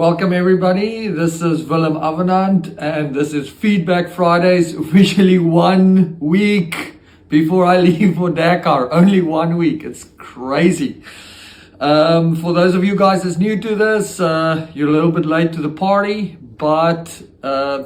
Welcome everybody, this is Willem Avenant and this is Feedback Fridays, officially 1 week before I leave for Dakar. Only 1 week, it's crazy. For those of you guys that's new to this, you're a little bit late to the party, but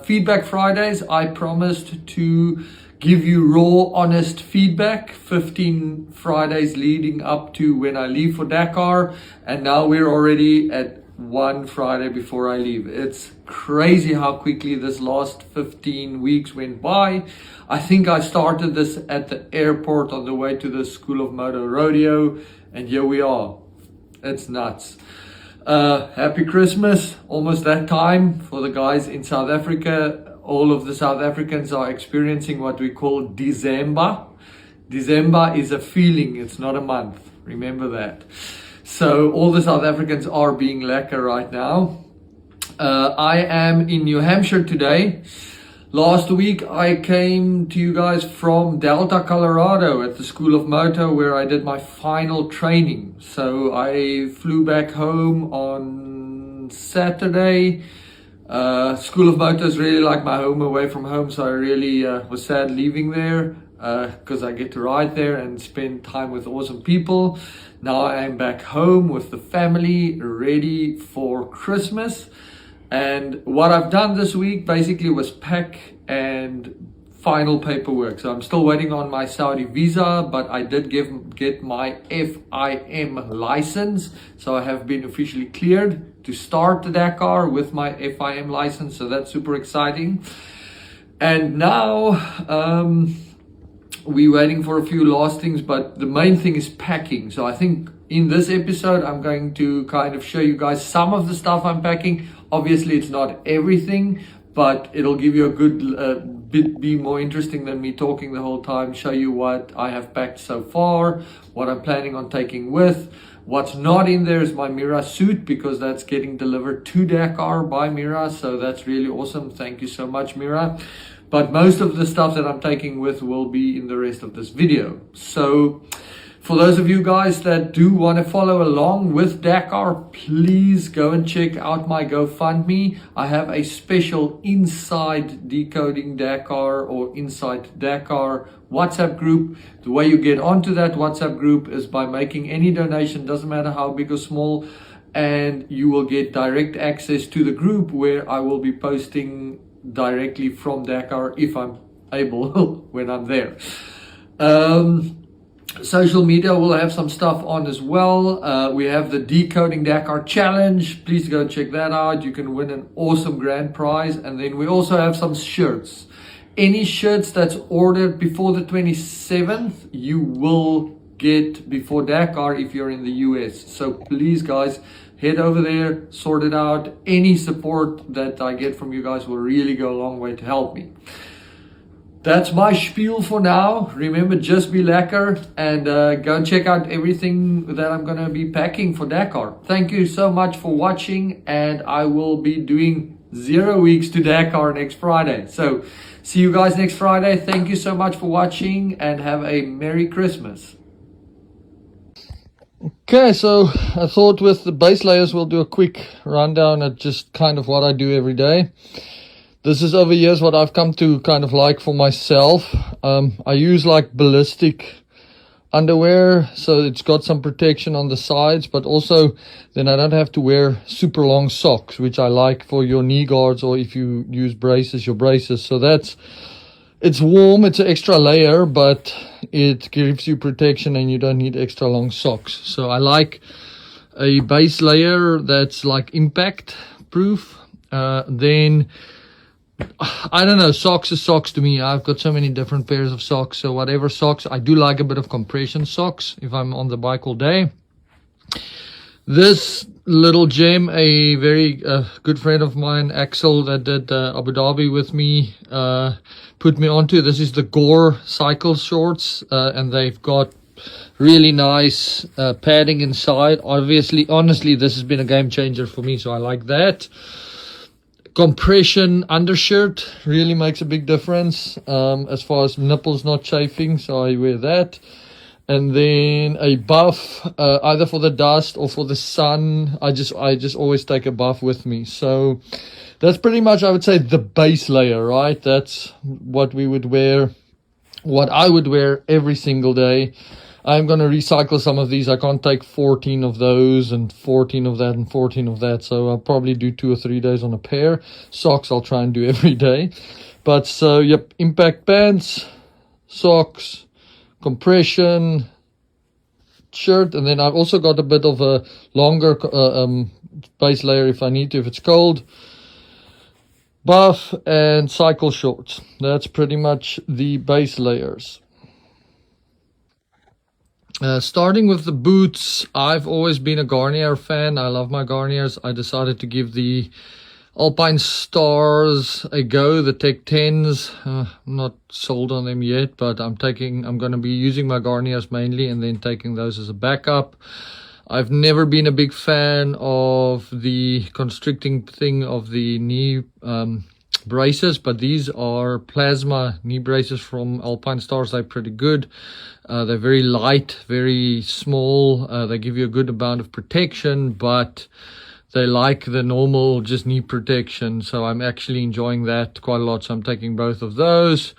Feedback Fridays, I promised to give you raw, honest feedback, 15 Fridays leading up to when I leave for Dakar, and now we're already at one Friday before I leave. It's crazy how quickly this last 15 weeks went by. I think I started this at the airport on the way to the School of Moto Rodeo, and here we are. It's nuts. Happy Christmas, almost that time for the guys in South Africa. All of the South Africans are experiencing what we call December. December is a feeling, it's not a month. Remember that. So all the South Africans are being lekker right now. I am in New Hampshire today. Last week I came to you guys from Delta, Colorado at the School of Moto where I did my final training. So I flew back home on Saturday. School of Moto is really like my home away from home, so I really was sad leaving there because I get to ride there and spend time with awesome people. Now I am back home with the family, ready for Christmas. And what I've done this week basically was pack and final paperwork. So I'm still waiting on my Saudi visa, but I did get my FIM license. So I have been officially cleared to start the Dakar with my FIM license. So that's super exciting. And now we're waiting for a few last things, but the main thing is packing. So I think in this episode, I'm going to kind of show you guys some of the stuff I'm packing. Obviously, it's not everything, but it'll give you a good be more interesting than me talking the whole time. Show you what I have packed so far, what I'm planning on taking with. What's not in there is my Mira suit, because that's getting delivered to Dakar by Mira. So that's really awesome. Thank you so much, Mira. But most of the stuff that I'm taking with will be in the rest of this video. So for those of you guys that do want to follow along with Dakar, please go and check out my GoFundMe. I have a special Inside Decoding Dakar or Inside Dakar WhatsApp group. The way you get onto that WhatsApp group is by making any donation, doesn't matter how big or small, and you will get direct access to the group where I will be posting directly from Dakar if I'm able when I'm there. Social media will have some stuff on as well. We have the Decoding Dakar Challenge. Please go check that out. You can win an awesome grand prize. And then we also have some shirts. Any shirts that's ordered before the 27th, you will get before Dakar if you're in the US. So please guys, head over there, sort it out. Any support that I get from you guys will really go a long way to help me. That's my spiel for now. Remember, just be lekker, and go and check out everything that I'm going to be packing for Dakar. Thank you so much for watching, and I will be doing 0 weeks to Dakar next Friday. So see you guys next Friday. Thank you so much for watching, and have a Merry Christmas. Okay, so I thought with the base layers we'll do a quick rundown at just kind of what I do every day. This is over years what I've come to kind of like for myself. I use like ballistic underwear, so it's got some protection on the sides, but also then I don't have to wear super long socks, which I like for your knee guards, or if you use braces, your braces. So it's warm, it's an extra layer, but it gives you protection and you don't need extra long socks. So I like a base layer that's like impact proof. Then I don't know, socks is socks to me. I've got so many different pairs of socks, so whatever socks. I do like a bit of compression socks if I'm on the bike all day. This little gem, a very good friend of mine, Axel, that did Abu Dhabi with me, put me onto. This is the Gore cycle shorts, and they've got really nice padding inside. Honestly, this has been a game changer for me, so I like that. Compression undershirt really makes a big difference as far as nipples not chafing, so I wear that. and then a buff, either for the dust or for the sun. I just always take a buff with me. So that's pretty much, I would say, the base layer, right? That's what we would wear, what I would wear every single day. I'm going to recycle some of these. I can't take 14 of those and 14 of that and 14 of that. So I'll probably do 2 or 3 days on a pair. Socks I'll try and do every day. But so, yep, impact pants, socks, compression, shirt. And then I've also got a bit of a longer base layer if I need to, if it's cold. Buff and cycle shorts. That's pretty much the base layers. Starting with the boots, I've always been a Garnier fan. I love my Garniers. I decided to give the Alpine Stars a go, the Tech 10s. I'm not sold on them yet, but I'm going to be using my Garniers mainly and then taking those as a backup. I've never been a big fan of the constricting thing of the knee braces, but these are plasma knee braces from Alpine Stars. They're pretty good. They're very light, very small. They give you a good amount of protection, but they like the normal just knee protection. So I'm actually enjoying that quite a lot. So I'm taking both of those.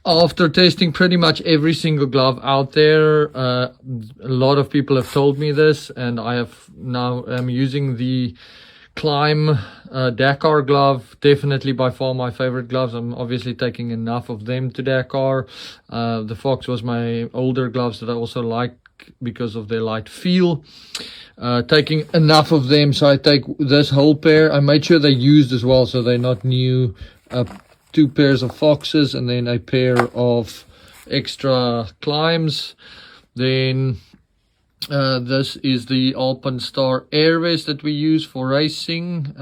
After testing pretty much every single glove out there, a lot of people have told me this, and I'm using the Climb Dakar glove. Definitely by far my favorite gloves. I'm obviously taking enough of them to Dakar. The Fox was my older gloves that I also like because of their light feel. Taking enough of them, so I take this whole pair. I made sure they're used as well, so they're not new. 2 pairs of Foxes and then a pair of extra Climbs. Then this is the Alpine Star Air Vest that we use for racing.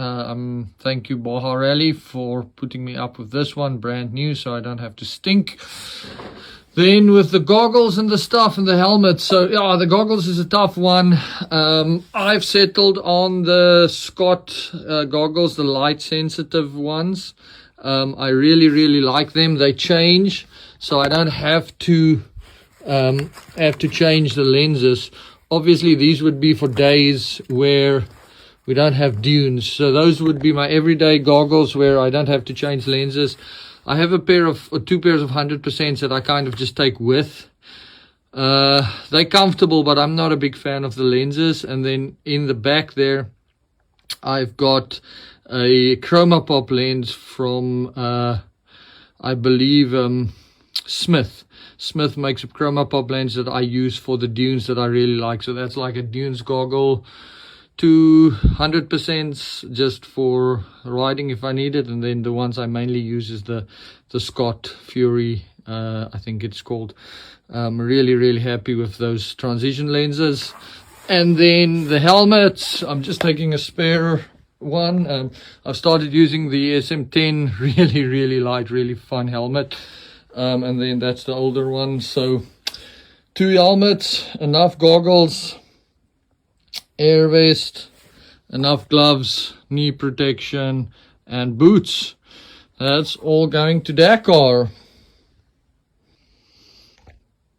Thank you Baja Rally for putting me up with this one, brand new, so I don't have to stink. Then with the goggles and the stuff and the helmet, so yeah, the goggles is a tough one. I've settled on the Scott goggles, the light sensitive ones. I really like them. They change, so I don't have to change the lenses. Obviously these would be for days where we don't have dunes, so those would be my everyday goggles where I don't have to change lenses. I have a pair of 2 pairs of 100% that I kind of just take with. They're comfortable, but I'm not a big fan of the lenses. And then in the back there I've got a chroma pop lens from I believe Smith makes a chroma pop lens that I use for the dunes that I really like. So that's like a dunes goggle to 100% just for riding if I need it. And then the ones I mainly use is the Scott Fury, I think it's called. I'm really happy with those transition lenses. And then the helmets, I'm just taking a spare one. I've started using the SM10, really light, really fun helmet. And then that's the older one. So 2 helmets, enough goggles, air vest, enough gloves, knee protection, and boots. That's all going to Dakar.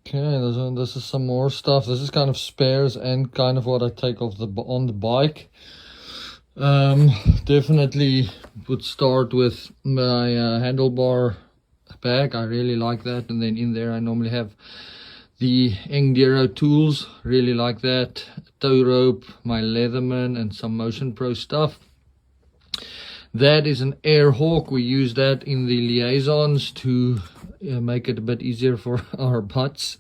Okay, this is some more stuff. This is kind of spares and kind of what I take off on the bike. Definitely would start with my handlebar bag. I really like that, and then in there I normally have the Enduro tools, really like that, tow rope, my Leatherman, and some Motion Pro stuff. That is an Air Hawk. We use that in the liaisons to make it a bit easier for our butts.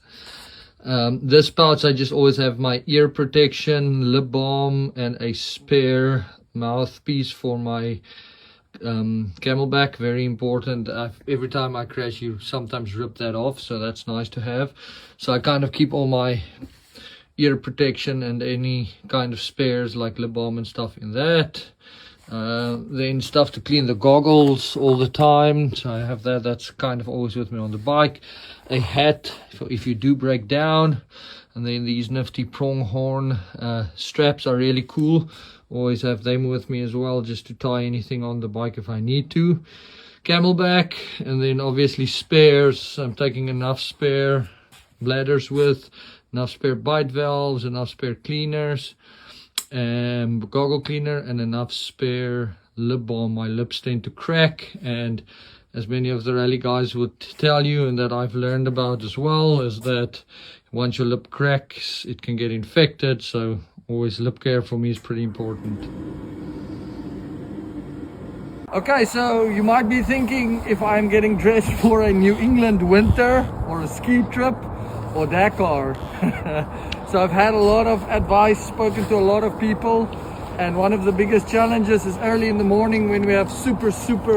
This pouch, I just always have my ear protection, lip balm, and a spare mouthpiece for my Camelback. Very important. Every time I crash, you sometimes rip that off, so that's nice to have. So I kind of keep all my ear protection and any kind of spares like lip balm and stuff in that. Then stuff to clean the goggles all the time, so I have that. That's kind of always with me on the bike. A hat if you do break down, and then these nifty pronghorn straps are really cool. Always have them with me as well, just to tie anything on the bike if I need to. Camelback, and then obviously spares. I'm taking enough spare bladders with. enough spare bite valves, enough spare cleaners, goggle cleaner, and enough spare lip balm. My lips tend to crack, and as many of the rally guys would tell you, and that I've learned about as well, is that once your lip cracks, it can get infected. So always lip care for me is pretty important. Okay, so you might be thinking if I'm getting dressed for a New England winter or a ski trip or Dakar. So I've had a lot of advice, spoken to a lot of people, and one of the biggest challenges is early in the morning when we have super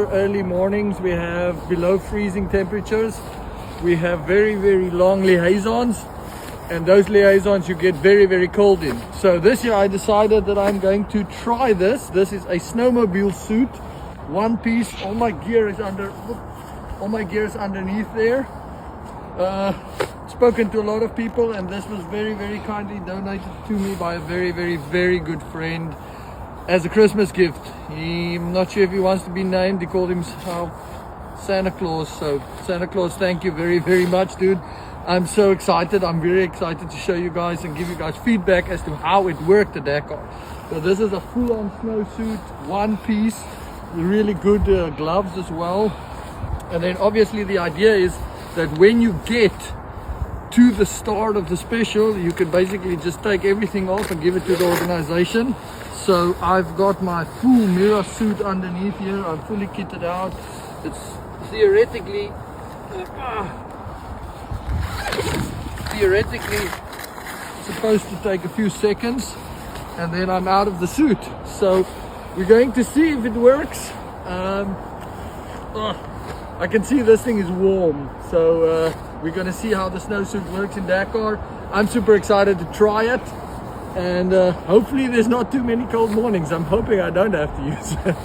early mornings. We have below freezing temperatures. We have very long liaisons, and those liaisons you get very cold in. So this year I decided that I'm going to try this. This is a snowmobile suit, one piece. All my gear is underneath there. Spoken to a lot of people, and this was very kindly donated to me by a very good friend as a Christmas gift. I'm not sure if he wants to be named. He called himself Santa Claus. So Santa Claus, thank you very much, dude. I'm so excited. I'm very excited to show you guys and give you guys feedback as to how it worked at Dakar. So this is a full-on snowsuit, one piece, really good gloves as well. And then obviously the idea is that when you get to the start of the special, you can basically just take everything off and give it to the organization. So I've got my full mirror suit underneath here. I'm fully kitted out. It's theoretically supposed to take a few seconds, and then I'm out of the suit. So we're going to see if it works. I can see this thing is warm, so we're going to see how the snowsuit works in Dakar. I'm super excited to try it, and hopefully there's not too many cold mornings. I'm hoping I don't have to use it,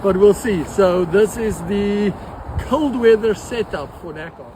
but we'll see. So this is the cold weather setup for Dakar.